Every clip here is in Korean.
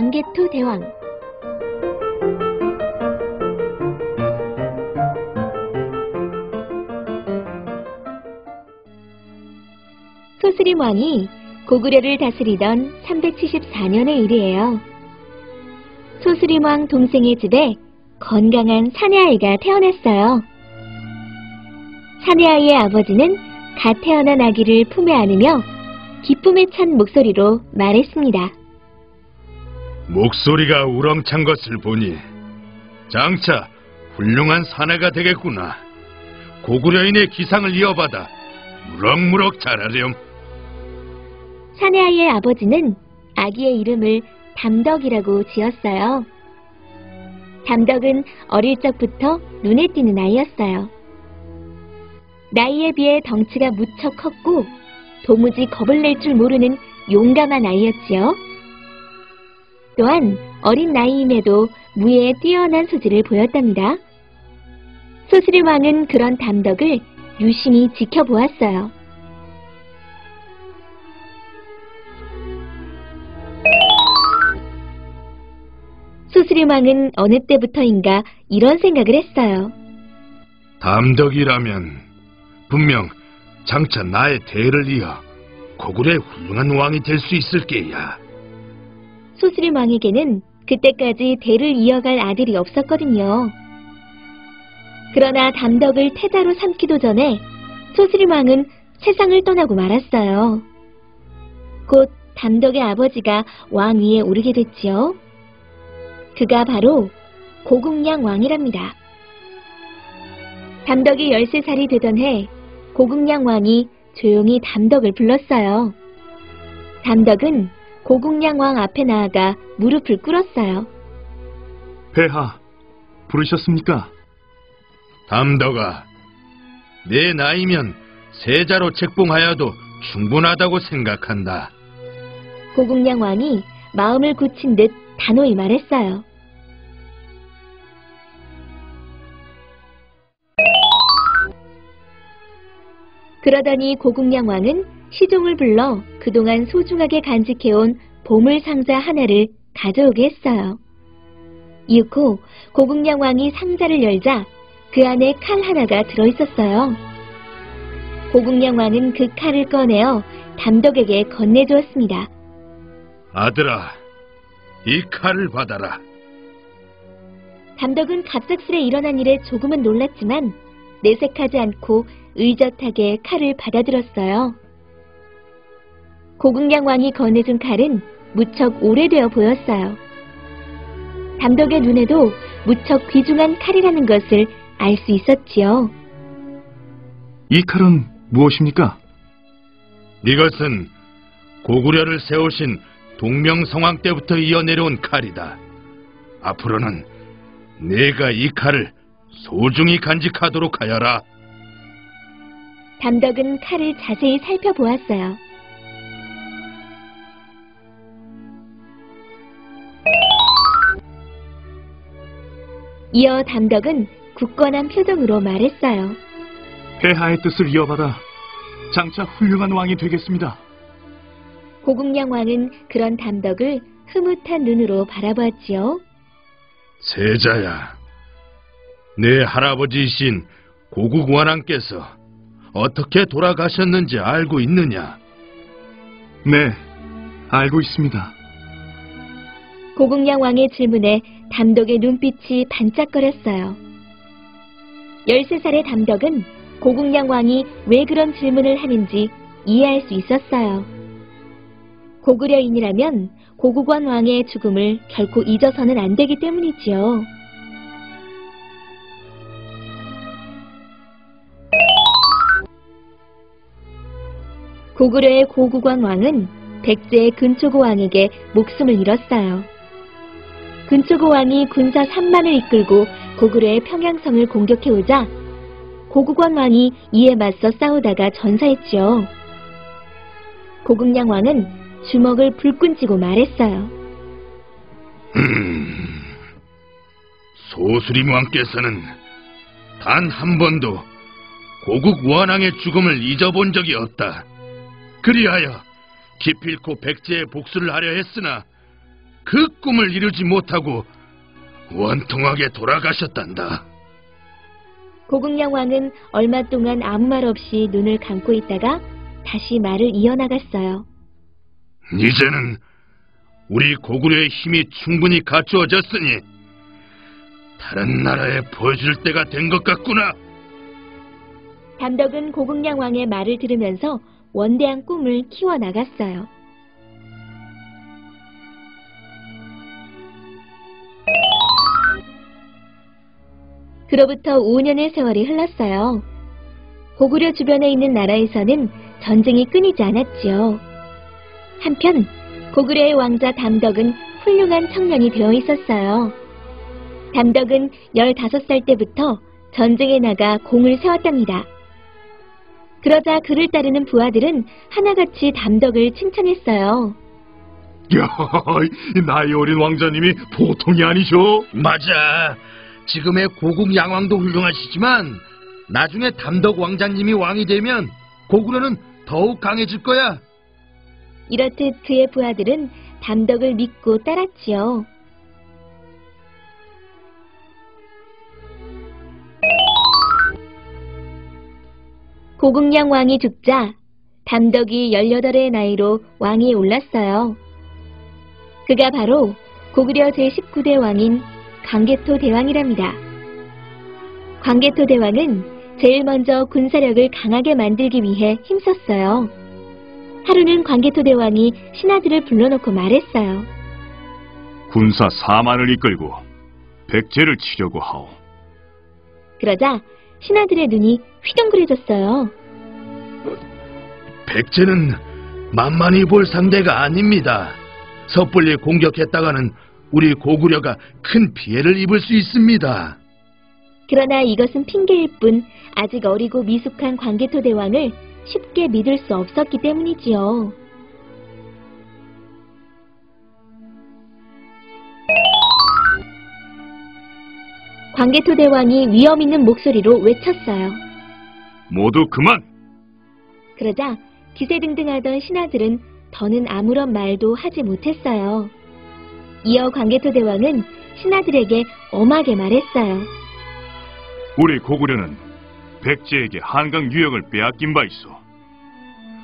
망개토 대왕. 소스림 왕이 고구려를 다스리던 374년의 일이에요. 소스림 왕 동생의 집에 건강한 사내아이가 태어났어요. 사내아이의 아버지는 갓 태어난 아기를 품에 안으며 기쁨에 찬 목소리로 말했습니다. 목소리가 우렁찬 것을 보니 장차 훌륭한 사내가 되겠구나. 고구려인의 기상을 이어받아 무럭무럭 자라렴. 사내아이의 아버지는 아기의 이름을 담덕이라고 지었어요. 담덕은 어릴 적부터 눈에 띄는 아이였어요. 나이에 비해 덩치가 무척 컸고 도무지 겁을 낼 줄 모르는 용감한 아이였지요. 또한 어린 나이임에도 무예에 뛰어난 소질을 보였답니다. 소스림 왕은 그런 담덕을 유심히 지켜보았어요. 소스림 왕은 어느 때부터인가 이런 생각을 했어요. 담덕이라면 분명 장차 나의 대를 이어 고구려의 훌륭한 왕이 될 수 있을 게야. 소스림 왕에게는 그때까지 대를 이어갈 아들이 없었거든요. 그러나 담덕을 태자로 삼기도 전에 소스림 왕은 세상을 떠나고 말았어요. 곧 담덕의 아버지가 왕 위에 오르게 됐지요. 그가 바로 고국량 왕이랍니다. 담덕이 13살이 되던 해 고국량 왕이 조용히 담덕을 불렀어요. 담덕은 고국량 왕 앞에 나아가 무릎을 꿇었어요. 폐하, 부르셨습니까? 담덕아, 내 나이면 세자로 책봉하여도 충분하다고 생각한다. 고국량 왕이 마음을 굳힌 듯 단호히 말했어요. 그러더니 고국량 왕은 시종을 불러 그동안 소중하게 간직해온 보물상자 하나를 가져오게 했어요. 이윽고 고국량 왕이 상자를 열자 그 안에 칼 하나가 들어있었어요. 고국량 왕은 그 칼을 꺼내어 담덕에게 건네주었습니다. 아들아, 이 칼을 받아라. 담덕은 갑작스레 일어난 일에 조금은 놀랐지만 내색하지 않고 의젓하게 칼을 받아들었어요. 고국량 왕이 건네준 칼은 무척 오래되어 보였어요. 담덕의 눈에도 무척 귀중한 칼이라는 것을 알 수 있었지요. 이 칼은 무엇입니까? 이것은 고구려를 세우신 동명성왕 때부터 이어내려온 칼이다. 앞으로는 내가 이 칼을 소중히 간직하도록 하여라. 담덕은 칼을 자세히 살펴보았어요. 이어 담덕은 굳건한 표정으로 말했어요. 폐하의 뜻을 이어받아 장차 훌륭한 왕이 되겠습니다. 고국량 왕은 그런 담덕을 흐뭇한 눈으로 바라보았지요. 세자야, 내 할아버지이신 고국원왕께서 어떻게 돌아가셨는지 알고 있느냐? 네, 알고 있습니다. 고국량 왕의 질문에 담덕의 눈빛이 반짝거렸어요. 13살의 담덕은 고국량 왕이 왜 그런 질문을 하는지 이해할 수 있었어요. 고구려인이라면 고국원 왕의 죽음을 결코 잊어서는 안 되기 때문이지요. 고구려의 고국원 왕은 백제의 근초고 왕에게 목숨을 잃었어요. 근초고 왕이 군사 3만을 이끌고 고구려의 평양성을 공격해오자 고국원 왕이 이에 맞서 싸우다가 전사했지요. 고국량 왕은 주먹을 불끈 쥐고 말했어요. 소스림 왕께서는 단 한 번도 고국 원왕의 죽음을 잊어본 적이 없다. 그리하여 기필코 백제의 복수를 하려 했으나 그 꿈을 이루지 못하고 원통하게 돌아가셨단다. 고국량 왕은 얼마 동안 아무 말 없이 눈을 감고 있다가 다시 말을 이어나갔어요. 이제는 우리 고구려의 힘이 충분히 갖추어졌으니 다른 나라에 보여줄 때가 된 것 같구나. 담덕은 고국량 왕의 말을 들으면서 원대한 꿈을 키워나갔어요. 그로부터 5년의 세월이 흘렀어요. 고구려 주변에 있는 나라에서는 전쟁이 끊이지 않았지요. 한편 고구려의 왕자 담덕은 훌륭한 청년이 되어 있었어요. 담덕은 15살 때부터 전쟁에 나가 공을 세웠답니다. 그러자 그를 따르는 부하들은 하나같이 담덕을 칭찬했어요. 야, 나이 어린 왕자님이 보통이 아니셔. 맞아. 지금의 고국 양왕도 훌륭하시지만 나중에 담덕 왕자님이 왕이 되면 고구려는 더욱 강해질 거야. 이렇듯 그의 부하들은 담덕을 믿고 따랐지요. 고국량 왕이 죽자 담덕이 18의 나이로 왕위에 올랐어요. 그가 바로 고구려 제19대 왕인 광개토 대왕이랍니다. 광개토 대왕은 제일 먼저 군사력을 강하게 만들기 위해 힘썼어요. 하루는 광개토 대왕이 신하들을 불러놓고 말했어요. 군사 4만을 이끌고 백제를 치려고 하오. 그러자 신하들의 눈이 휘둥그레졌어요. 백제는 만만히 볼 상대가 아닙니다. 섣불리 공격했다가는 우리 고구려가 큰 피해를 입을 수 있습니다. 그러나 이것은 핑계일 뿐 아직 어리고 미숙한 광개토 대왕을 쉽게 믿을 수 없었기 때문이지요. 광개토 대왕이 위험 있는 목소리로 외쳤어요. 모두 그만! 그러자 기세등등하던 신하들은 더는 아무런 말도 하지 못했어요. 이어 광개토 대왕은 신하들에게 엄하게 말했어요. 우리 고구려는 백제에게 한강 유역을 빼앗긴 바 있어.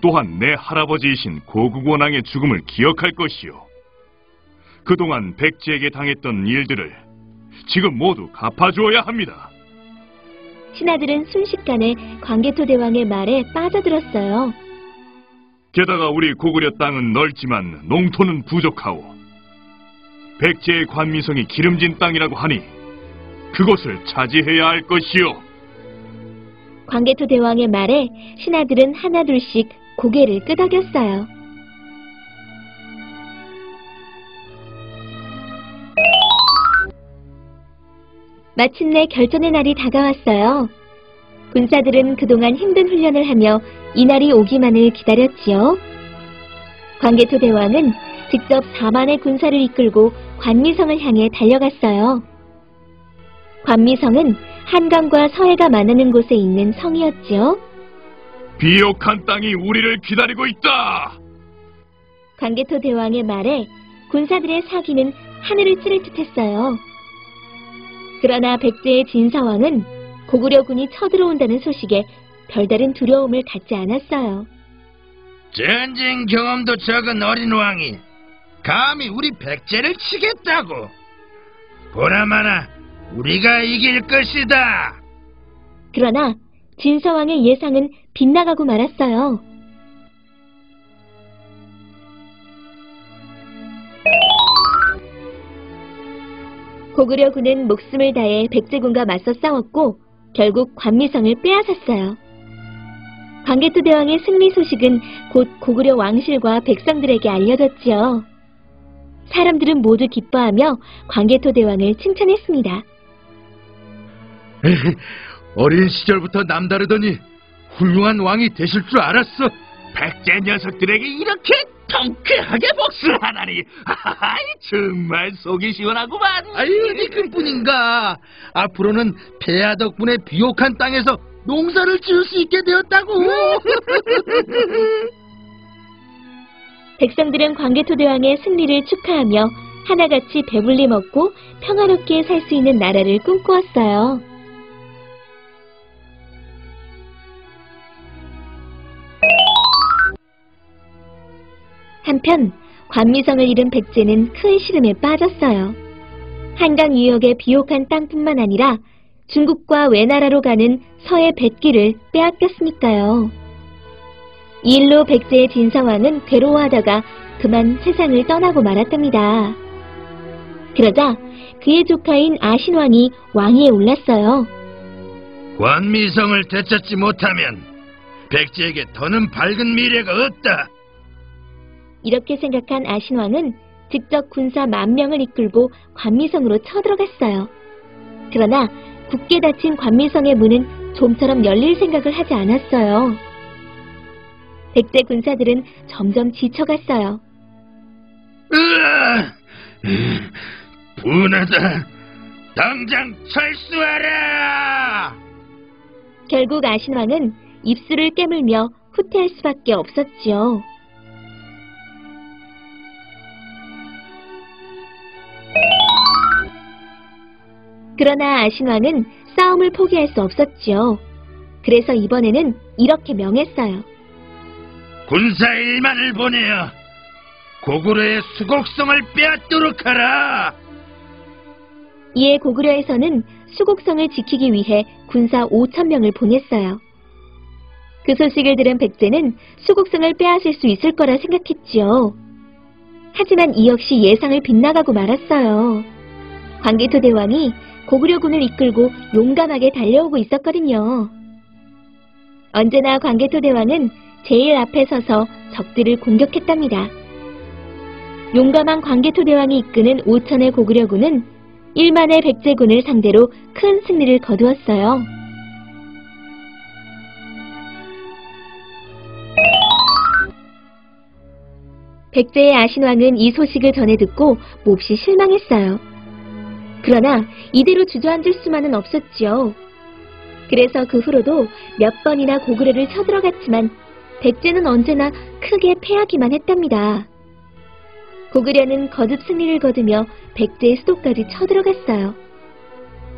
또한 내 할아버지이신 고국원왕의 죽음을 기억할 것이요. 그동안 백제에게 당했던 일들을 지금 모두 갚아주어야 합니다. 신하들은 순식간에 광개토 대왕의 말에 빠져들었어요. 게다가 우리 고구려 땅은 넓지만 농토는 부족하오. 백제의 관미성이 기름진 땅이라고 하니 그것을 차지해야 할 것이요. 광개토 대왕의 말에 신하들은 하나둘씩 고개를 끄덕였어요. 마침내 결전의 날이 다가왔어요. 군사들은 그동안 힘든 훈련을 하며 이날이 오기만을 기다렸지요. 광개토 대왕은 직접 4만의 군사를 이끌고 관미성을 향해 달려갔어요. 관미성은 한강과 서해가 만나는 곳에 있는 성이었지요. 비옥한 땅이 우리를 기다리고 있다. 광개토 대왕의 말에 군사들의 사기는 하늘을 찌를 듯했어요. 그러나 백제의 진사왕은 고구려군이 쳐들어온다는 소식에 별다른 두려움을 갖지 않았어요. 전쟁 경험도 적은 어린 왕이 감히 우리 백제를 치겠다고. 보나마나 우리가 이길 것이다. 그러나 진사왕의 예상은 빗나가고 말았어요. 고구려군은 목숨을 다해 백제군과 맞서 싸웠고 결국 관미성을 빼앗았어요. 광개토 대왕의 승리 소식은 곧 고구려 왕실과 백성들에게 알려졌지요. 사람들은 모두 기뻐하며 광개토 대왕을 칭찬했습니다. 어린 시절부터 남다르더니 훌륭한 왕이 되실 줄 알았어. 백제 녀석들에게 이렇게 통쾌하게 복수를 하다니. 정말 속이 시원하구만. 아유, 그뿐인가. 앞으로는 폐하 덕분에 비옥한 땅에서 농사를 지을 수 있게 되었다고. 백성들은 광개토 대왕의 승리를 축하하며 하나같이 배불리 먹고 평화롭게 살 수 있는 나라를 꿈꾸었어요. 한편 관미성을 잃은 백제는 큰 시름에 빠졌어요. 한강 유역의 비옥한 땅뿐만 아니라 중국과 외나라로 가는 서해 뱃길을 빼앗겼으니까요. 이 일로 백제의 진성왕은 괴로워하다가 그만 세상을 떠나고 말았답니다. 그러자 그의 조카인 아신왕이 왕위에 올랐어요. 관미성을 되찾지 못하면 백제에게 더는 밝은 미래가 없다. 이렇게 생각한 아신왕은 직접 군사 10,000명을 이끌고 관미성으로 쳐들어갔어요. 그러나 굳게 닫힌 관미성의 문은 좀처럼 열릴 생각을 하지 않았어요. 백제 군사들은 점점 지쳐갔어요. 으아! 분하다. 당장 철수하라! 결국 아신왕은 입술을 깨물며 후퇴할 수밖에 없었지요. 그러나 아신왕은 싸움을 포기할 수 없었지요. 그래서 이번에는 이렇게 명했어요. 군사 1만을 보내어 고구려의 수곡성을 빼앗도록 하라. 이에 고구려에서는 수곡성을 지키기 위해 군사 5,000명을 보냈어요. 그 소식을 들은 백제는 수곡성을 빼앗을 수 있을 거라 생각했지요. 하지만 이 역시 예상을 빗나가고 말았어요. 광개토 대왕이 고구려군을 이끌고 용감하게 달려오고 있었거든요. 언제나 광개토 대왕은 제일 앞에 서서 적들을 공격했답니다. 용감한 광개토 대왕이 이끄는 5,000의 고구려군은 10,000의 백제군을 상대로 큰 승리를 거두었어요. 백제의 아신왕은 이 소식을 전해 듣고 몹시 실망했어요. 그러나 이대로 주저앉을 수만은 없었지요. 그래서 그 후로도 몇 번이나 고구려를 쳐들어갔지만 백제는 언제나 크게 패하기만 했답니다. 고구려는 거듭 승리를 거두며 백제의 수도까지 쳐들어갔어요.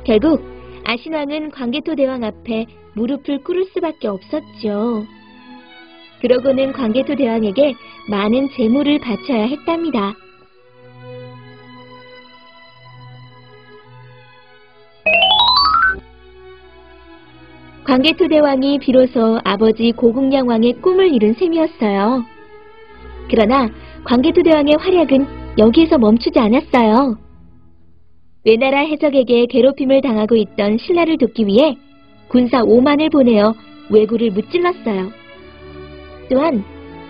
결국 아신왕은 광개토 대왕 앞에 무릎을 꿇을 수밖에 없었죠. 그러고는 광개토 대왕에게 많은 재물을 바쳐야 했답니다. 광개토 대왕이 비로소 아버지 고국량 왕의 꿈을 이룬 셈이었어요. 그러나 광개토 대왕의 활약은 여기에서 멈추지 않았어요. 외나라 해적에게 괴롭힘을 당하고 있던 신라를 돕기 위해 군사 50,000을 보내어 왜구를 무찔렀어요. 또한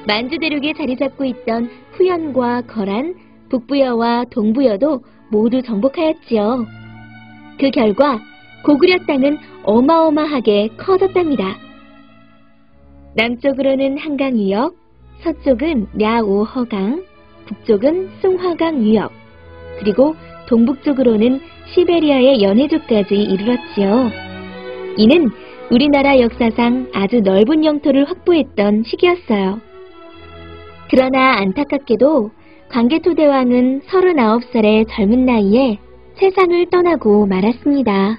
만주 대륙에 자리 잡고 있던 후연과 거란, 북부여와 동부여도 모두 정복하였지요. 그 결과 고구려 땅은 어마어마하게 커졌답니다. 남쪽으로는 한강 유역, 서쪽은 랴오허강, 북쪽은 숭화강 유역, 그리고 동북쪽으로는 시베리아의 연해주까지 이르렀지요. 이는 우리나라 역사상 아주 넓은 영토를 확보했던 시기였어요. 그러나 안타깝게도 광개토 대왕은 39살의 젊은 나이에 세상을 떠나고 말았습니다.